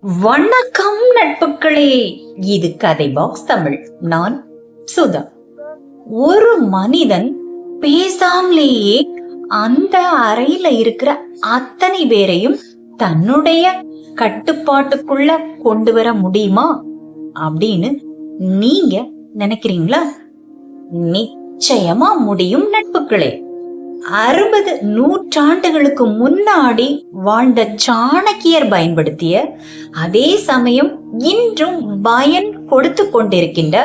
வணக்கம் நட்புகளே, இது கதை பாக்ஸ் தமிழ். நான் சுதா. ஒரு மனிதன் பேசாமலேயே அந்த அறையில இருக்கிற அத்தனை பேரையும் தன்னுடைய கட்டுப்பாட்டுக்குள்ள கொண்டு வர முடியுமா அப்படின்னு நீங்க நினைக்கிறீங்களா? நிச்சயமா முடியும் நட்புகளே. 60 நூற்றாண்டுகளுக்கு முன்னாடி வாழ்ந்த சாணக்கியர் பயன்படுத்திய, அதே சமயம் இன்றும் பயன் கொடுத்து கொண்டிருக்கின்ற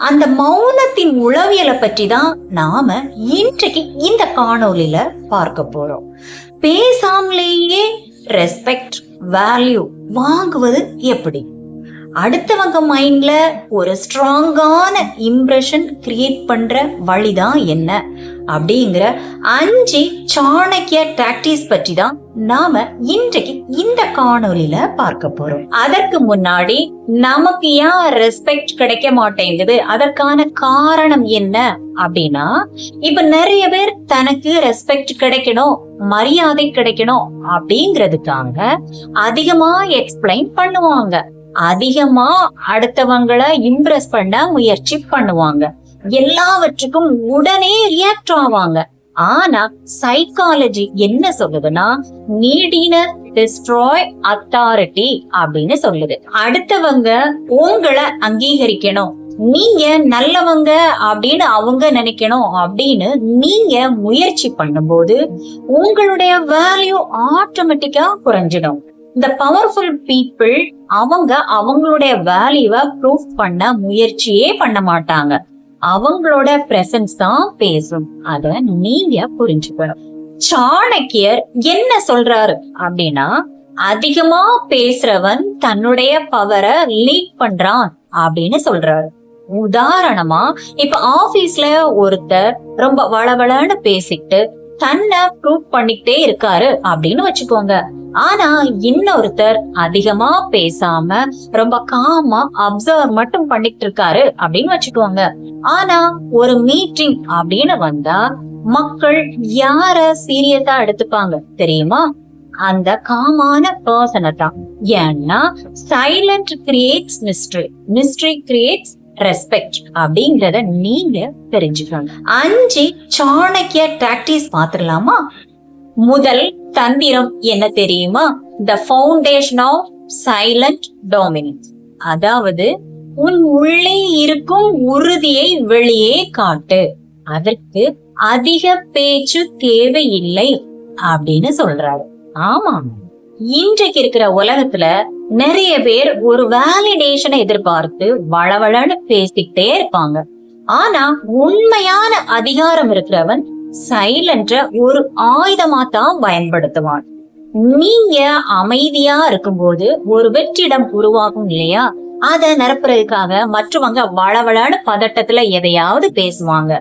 அந்த மௌனத்தின் உளவியலை பற்றி தான் நாம இன்றைக்கு இந்த காணொலியில பார்க்க போறோம். பேசாமலேயே ரெஸ்பெக்ட், வேல்யூ வாங்குவது எப்படி, அடுத்தவங்க மைண்ட்ல ஒரு ஸ்ட்ராங்கான இம்ப்ரெஷன் கிரியேட் பண்ற வழிதான் என்ன அப்படிங்கிற 5 சாணக்கிய டாக்டிக்ஸ் பற்றி தான் நாம இன்றைக்கு இந்த காணொலியில பார்க்க போறோம். அதற்கு முன்னாடி நமக்கு ஏன் ரெஸ்பெக்ட் கிடைக்க மாட்டேங்குது, அதற்கான காரணம் என்ன அப்படின்னா, இப்ப நிறைய பேர் தனக்கு ரெஸ்பெக்ட் கிடைக்கணும், மரியாதை கிடைக்கணும் அப்படிங்கிறதுக்காக அதிகமா எக்ஸ்பிளைன் பண்ணுவாங்க, அதிகமா அடுத்தவங்களை இம்ப்ரெஸ் பண்ண முயற்சி பண்ணுவாங்க, எல்லாவற்றுக்கும் உடனே ரியாக்ட் ஆவாங்க. ஆனா சைக்காலஜி என்ன சொல்லுதுன்னா, நீடினஸ் டிஸ்ட்ராய் அத்தாரிட்டி அப்படின்னு சொல்லுது. அடுத்தவங்க உங்களை அங்கீகரிக்கணும், நீங்க நல்லவங்க அப்படின்னு அவங்க நினைக்கணும் அப்படின்னு நீங்க முயற்சி பண்ணும்போது உங்களுடைய வேல்யூ ஆட்டோமேட்டிக்கா குறைஞ்சிடும். இந்த பவர்ஃபுல் பீப்புள் அவங்க அவங்களுடைய வேல்யூவை ப்ரூவ் பண்ண முயற்சியே பண்ண மாட்டாங்க, அவங்களோட பிரசன்ஸ் தான் பேசும். அத நீங்க புரிஞ்சுக்கணும். சாணக்கியர் என்ன சொல்றாரு அப்படின்னா, அதிகமா பேசுறவன் தன்னுடைய பவரை லீக் பண்றான் அப்படின்னு சொல்றாரு. உதாரணமா, இப்ப ஆபீஸ்ல ஒருத்தர் ரொம்ப வளவளன்னு பேசிட்டு தன்னை ப்ரூவ் பண்ணிக்கிட்டே இருக்காரு அப்படின்னு வச்சுக்கோங்க. ஆனா இன்னொருத்தர் அதிகமா பேசாம ரொம்ப காமா அப்சர்வ் மட்டும் பண்ணிட்டு இருக்காரு அப்படின்னு வச்சுக்கோங்க. ஆனா ஒரு மீட்டிங் அப்படின்னு வந்தா மக்கள் யார சீரியஸா எடுத்துப்பாங்க தெரியுமா? அந்த காமான பர்சனை தான். ஏன்னா silent creates mystery, mystery creates respect அப்படிங்கறத நீங்க தெரிஞ்சுக்கணும். 5 சாணக்கிய டாக்டிக்ஸ் பாத்துடலாமா? முதல் தந்திரம் என்ன தெரியுமா? The foundation of silent dominance. அதாவது உன் உள்ளே இருக்கும் உறுதியை வெளியே காட்டு, அதற்கு அதிக பேச்சு தேவையில்லை அப்படின்னு சொல்றாரு. ஆமா, இன்றைக்கு இருக்கிற உலகத்துல நிறைய பேர் ஒரு வேலிடேஷனை எதிர்பார்த்து வளவளன்னு பேசிக்கிட்டே இருப்பாங்க. ஆனா உண்மையான அதிகாரம் இருக்கிறவன் சைலண்ட ஒரு ஆயுதமா தான் பயன்படுத்துவான். நீங்க அமைதியா இருக்கும்போது ஒரு வெற்றிடம் உருவாகும் இல்லையா? அதை நிரப்புறதுக்காக மற்றவங்க வளவளன்னு பதட்டத்துல எதையாவது பேசுவாங்க.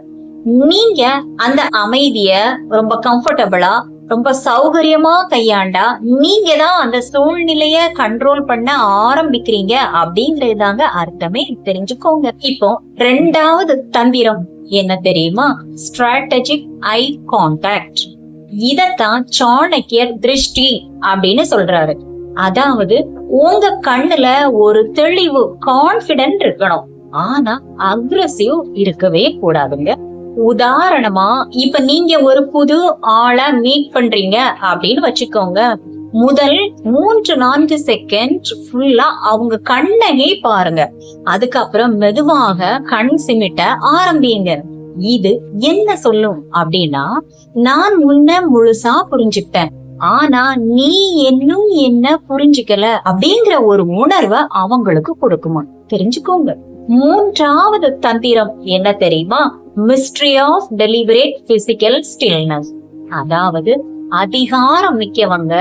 நீங்க அந்த அமைதிய ரொம்ப கம்ஃபர்டபுளா, ரொம்ப சௌகரியமா கையாண்டா நீங்க தான் அந்த சூழ்நிலைய கண்ட்ரோல் பண்ண ஆரம்பிக்கிறீங்க அப்படிங்கறதாங்க அர்த்தமே. தெரிஞ்சுக்கோங்க. இப்போ 2வது தந்திரம் என்ன தெரியுமா? Strategic eye contact. இதத்தான் சாணக்கியர் திருஷ்டி அப்படின்னு சொல்றாரு. அதாவது உங்க கண்ணுல ஒரு தெளிவு, கான்பிடென்ட் இருக்கணும், ஆனா அக்ரெசிவ் இருக்கவே கூடாதுங்க. உதாரணமா, இப்ப நீங்க ஒரு புது ஆளை மீட் பண்றீங்க அப்படின்னு வச்சுக்கோங்க. முதல் 3-4 செகண்ட் ஃபுல்லா அவங்க கண்ணையே பாருங்க, அதுக்கப்புறம் மெதுவாக கண் சிமிட்ட ஆரம்பிங்க. இது என்ன சொல்லும் அப்படின்னா, நான் உன்னை முழுசா புரிஞ்சுக்கிட்டேன், ஆனா நீ இன்னும் என்ன புரிஞ்சுக்கல அப்படிங்கிற ஒரு உணர்வை அவங்களுக்கு கொடுக்குமா. தெரிஞ்சுக்கோங்க. 3வது தந்திரம் என்ன தெரியுமா? Mystery of deliberate physical stillness. அதாவது அதிகாரம் மிக்கவங்க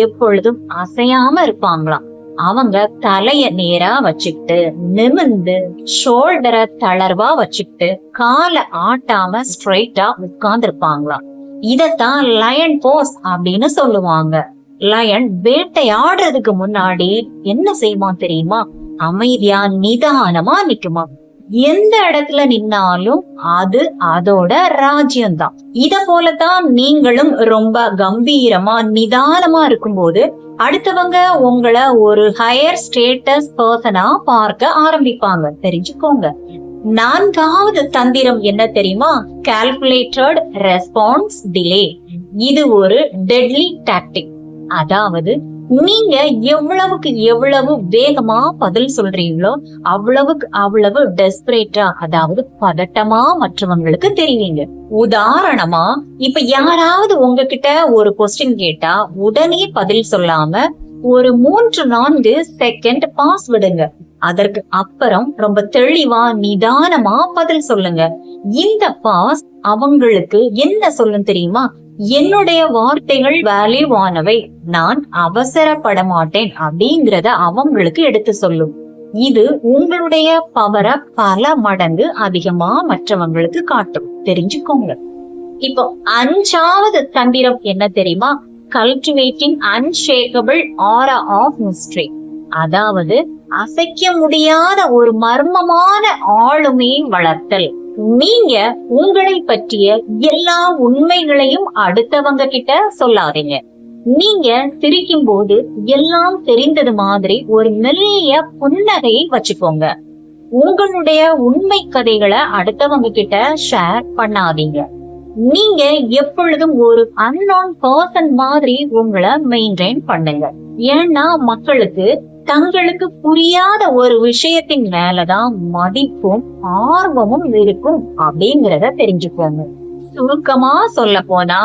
எப்பொழுதும் அசையாம இருப்பாங்களாம். அவங்க தலைய நேரா வச்சுக்கிட்டு, நிமிர்ந்து, ஷோல்டரை தளர்வா வச்சுக்கிட்டு, காலை ஆட்டாம ஸ்ட்ரைட்டா உட்கார்ந்து இருப்பாங்களாம். இதத்தான் லயன் போஸ் அப்படின்னு சொல்லுவாங்க. லயன் வேட்டையாடுறதுக்கு முன்னாடி என்ன செய்வான் தெரியுமா? அமைதியா நிதானமா நிக்குமா. எந்த இடத்துல நின்னாலும் அது அதோட ராஜ்யம்தான். இத போலதான் நீங்களும் ரொம்ப கம்பீரமா நிதானமா இருக்கும்போது அடுத்தவங்க உங்களை ஒரு ஹையர் ஸ்டேட்டஸ் பர்சனா பார்க்க ஆரம்பிப்பாங்க, தெரிஞ்சுக்கோங்க. 4வது தந்திரம் என்ன தெரியுமா? Calculated response delay. இது ஒரு டெட்லி டாக்டிக். அதாவது நீங்க எவ்வளவுக்கு எவ்வளவு வேகமா பதில் சொல்றீங்களோ அவ்வளவுக்கு அவ்வளவு டெஸ்பரேட்டா, அதாவது பதட்டமா மற்றவங்களுக்கு தெரியுங்க. உதாரணமா, இப்ப யாராவது உங்ககிட்ட ஒரு கொஸ்டின் கேட்டா உடனே பதில் சொல்லாம ஒரு 3-4 செகண்ட் பாஸ் விடுங்க. அதற்கு அப்புறம் ரொம்ப தெளிவா நிதானமா பதில் சொல்லுங்க. இந்த பாஸ் அவங்களுக்கு என்ன சொல்லும் தெரியுமா? என்னுடைய வார்த்தைகள் வேல்யூவானவை, நான் அவசரப்பட மாட்டேன் அப்படிங்கறத அவங்களுக்கு எடுத்து சொல்லும். இது உங்களுடைய பவரை பல மடங்கு அதிகமா மற்றவங்களுக்கு காட்டும், தெரிஞ்சுக்கோங்க. இப்போ 5வது தந்திரம் என்ன தெரியுமா? Cultivating unshakable aura of mystery. அதாவது அசைக்க முடியாத ஒரு மர்மமான ஆளுமை வளர்த்தல். நீங்க உங்களை பற்றிய எல்லா உண்மைகளையும் அடுத்தவங்க கிட்ட சொல்லாதீங்க. நீங்க சிரிக்கும் போது எல்லாம் தெரிந்தது மாதிரி ஒரு மெல்லிய புன்னகையை வச்சுக்கோங்க. உங்களுடைய உண்மை கதைகளை அடுத்தவங்க கிட்ட ஷேர் பண்ணாதீங்க. நீங்க எப்பொழுதும் ஒரு அன்னோன் பர்சன் மாதிரி உங்களை மெயின்டைன் பண்ணுங்க. ஏன்னா மக்களுக்கு தங்களுக்கு புரியாத ஒரு விஷயத்தின் மேலதான் மதிப்பும் ஆர்வமும் இருக்கும் அப்படிங்கறத தெரிஞ்சுக்கோங்க. சுருக்கமா சொல்ல போனா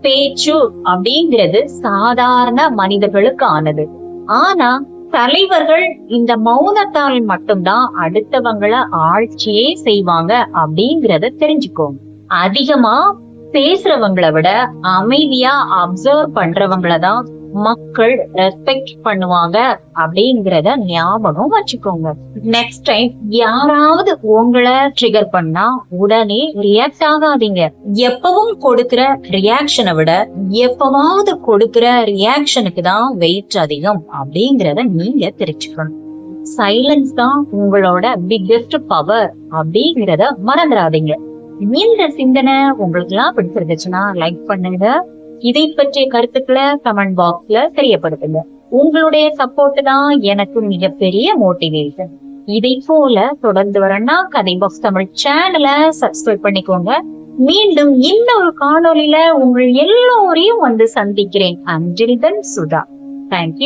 பேச்சு அப்படிங்கிறது சாதாரண மனிதர்களுக்கானது. ஆனா தலைவர்கள் இந்த மௌனத்தால் மட்டும்தான் அடுத்தவங்களை ஆட்சியே செய்வாங்க அப்படிங்கறத தெரிஞ்சுக்கோங்க. அதிகமா பேசுறவங்களை விட அமைதியா அப்சர்வ் பண்றவங்களதான் மக்கள் ரெஸ்பெக்ட் பண்ணுவாங்க அப்படிங்கறத ஞாபகம் வச்சுக்கோங்க. நெக்ஸ்ட் டைம் யாராவது உங்களை ட்ரிகர் பண்ணா உடனே ரியாக்ட் ஆகாதீங்க. எப்பவும் கொடுக்கிற ரியாக்ஷனை விட எப்பவாவது கொடுக்கிற ரியாக்ஷனுக்கு தான் வெயிட் அதிகம் அப்படிங்கறத நீங்க தெரிஞ்சுக்கணும். சைலன்ஸ் தான் உங்களோட பிக்கெஸ்ட் பவர் அப்படிங்கறத மறந்துடாதீங்க. இந்த சிந்தனை உங்களுக்கு எல்லாம் பிடிச்சிருந்துச்சுன்னா லைக் பண்ணுங்க. இதை பற்றிய கருத்துக்களை கமெண்ட் பாக்ஸ்ல தெரியப்படுத்துங்க. உங்களுடைய சப்போர்ட் தான் எனக்கு மிகப்பெரிய மோட்டிவேஷன். இதை போல தொடர்ந்து வரனா கதை பாக்ஸ் தமிழ் சேனலை சப்ஸ்கிரைப் பண்ணிக்கோங்க. மீண்டும் இன்னொரு காணொலியில உங்கள் எல்லோரையும் வந்து சந்திக்கிறேன். Until then Sudha. தேங்க்யூ.